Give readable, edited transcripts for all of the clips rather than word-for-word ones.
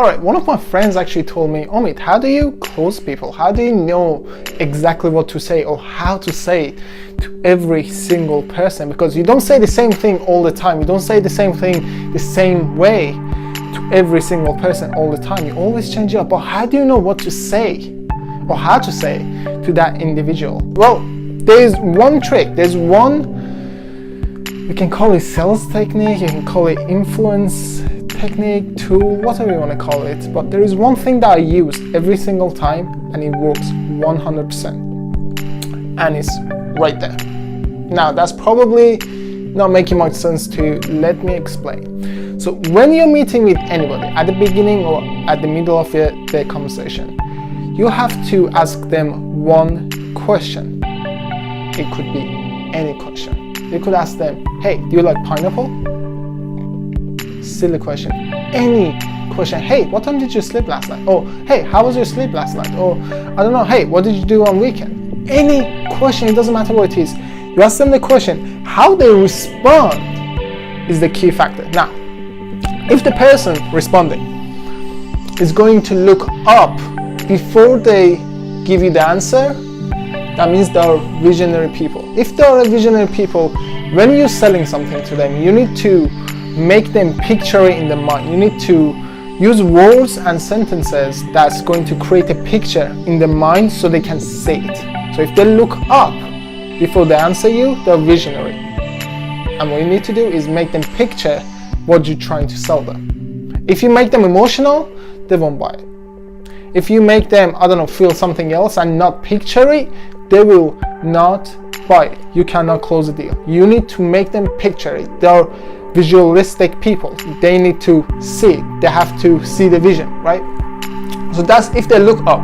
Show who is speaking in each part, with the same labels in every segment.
Speaker 1: All right, one of my friends actually told me, Omid, how do you close people? How do you know exactly what to say or how to say it to every single person? Because you don't say the same thing all the time. You don't say the same thing the same way to every single person all the time. You always change it up. But how do you know what to say or how to say to that individual? Well, there's one trick. There's one, you can call it sales technique, you can call it influence technique, tool, whatever you want to call it, but there is one thing that I use every single time and it works 100%, and it's right there. Now that's probably not making much sense to let me explain. So when you're meeting with anybody at the beginning or at the middle of their conversation, you have to ask them one question. It could be any question. You could ask them, hey, do you like pineapple? Silly question. Any question. Hey, what time did you sleep last night? Oh, hey, how was your sleep last night? Or I don't know, hey, what did you do on weekend? Any question, it doesn't matter what it is. You ask them the question. How they respond is the key factor. Now, if the person responding is going to look up before they give you the answer, that means they are visionary people. If they are visionary people, when you're selling something to them, you need to make them picture it in the mind. You need to use words and sentences that's going to create a picture in the mind so they can see it. So if they look up before they answer you, they're visionary. And what you need to do is make them picture what you're trying to sell them. If you make them emotional, they won't buy it. If you make them, I don't know, feel something else and not picture it, they will not buy it. You cannot close a deal. You need to make them picture it. They're visualistic people. They need to see it. They have to see the vision, right? So that's if they look up.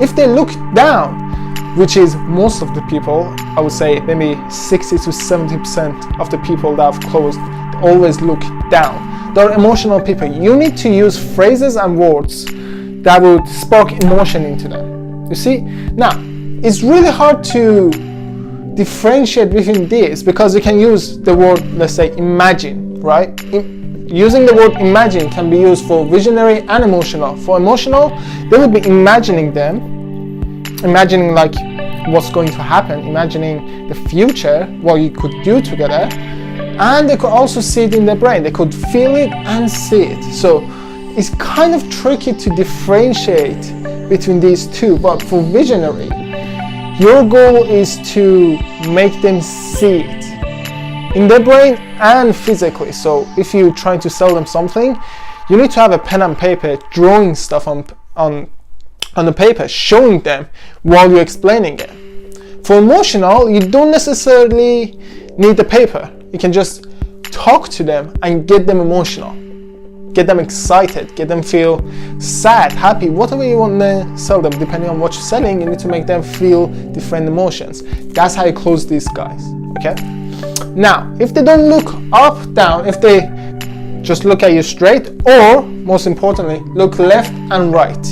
Speaker 1: If they look down, which is most of the people, I would say maybe 60 to 70% of the people that have closed always look down. They're emotional people. You need to use phrases and words that would spark emotion into them. You see? Now, it's really hard to differentiate between this because you can use the word, let's say, imagine, right? Using the word imagine can be used for visionary and emotional. For emotional, they would be imagining like what's going to happen, imagining the future, what you could do together, and they could also see it in their brain. They could feel it and see it. So it's kind of tricky to differentiate between these two, but for visionary, your goal is to make them see it in their brain and physically. So if you're trying to sell them something, you need to have a pen and paper, drawing stuff on the paper, showing them while you're explaining it. For emotional, you don't necessarily need the paper. You can just talk to them and get them emotional. Get them excited, get them feel sad, happy, whatever you want to sell them. Depending on what you're selling, you need to make them feel different emotions. That's how you close these guys, okay? Now, if they don't look up, down, if they just look at you straight, or most importantly, look left and right.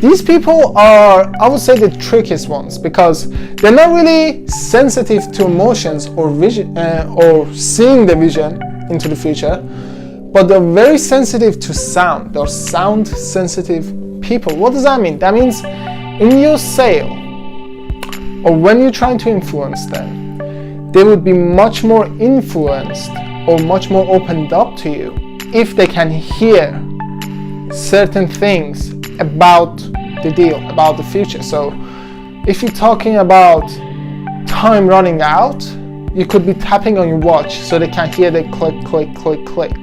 Speaker 1: These people are, I would say, the trickiest ones because they're not really sensitive to emotions or vision or seeing the vision into the future. But they're very sensitive to sound. They're sound sensitive people. What does that mean? That means in your sale or when you're trying to influence them, they would be much more influenced or much more opened up to you if they can hear certain things about the deal, about the future. So if you're talking about time running out, you could be tapping on your watch so they can hear the click, click, click, click.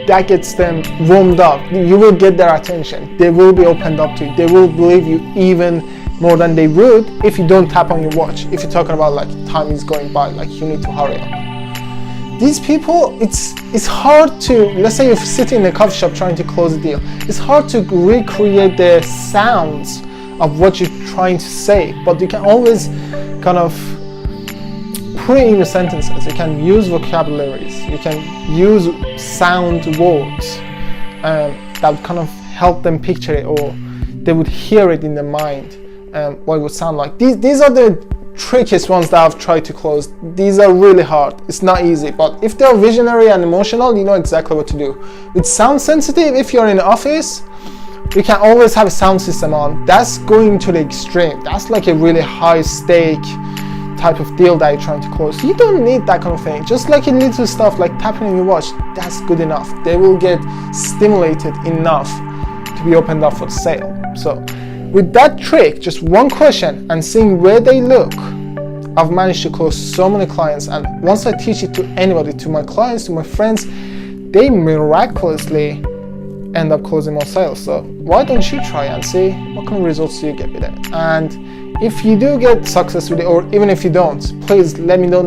Speaker 1: That gets them warmed up. You will get their attention. They will be opened up to you. They will believe you even more than they would if you don't tap on your watch. If you're talking about like time is going by, like you need to hurry up. These people, it's hard to, let's say you're sitting in a coffee shop trying to close a deal. It's hard to recreate the sounds of what you're trying to say, but you can always kind of put it in your sentences. You can use vocabularies, you can use sound words that would kind of help them picture it, or they would hear it in their mind, what it would sound like. These are the trickiest ones that I've tried to close. These are really hard. It's not easy, but if they're visionary and emotional, you know exactly what to do. With sound sensitive, if you're in an office, you can always have a sound system on. That's going to the extreme. That's like a really high stake type of deal that you're trying to close. You don't need that kind of thing. Just like a little stuff like tapping on your watch, that's good enough. They will get stimulated enough to be opened up for sale. So with that trick, just one question and seeing where they look, I've managed to close so many clients. And once I teach it to anybody, to my clients, to my friends, they miraculously end up closing more sales. So why don't you try and see what kind of results do you get with it? And if you do get success with it, or even if you don't, please let me know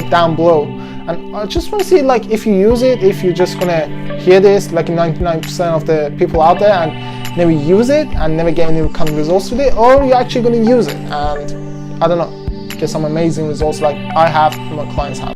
Speaker 1: down below. And I just want to see, like, if you use it, if you're just gonna hear this like 99% of the people out there and never use it and never get any kind of results with it, or you're actually gonna use it and, I don't know, get some amazing results like I have and my clients have.